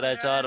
3-4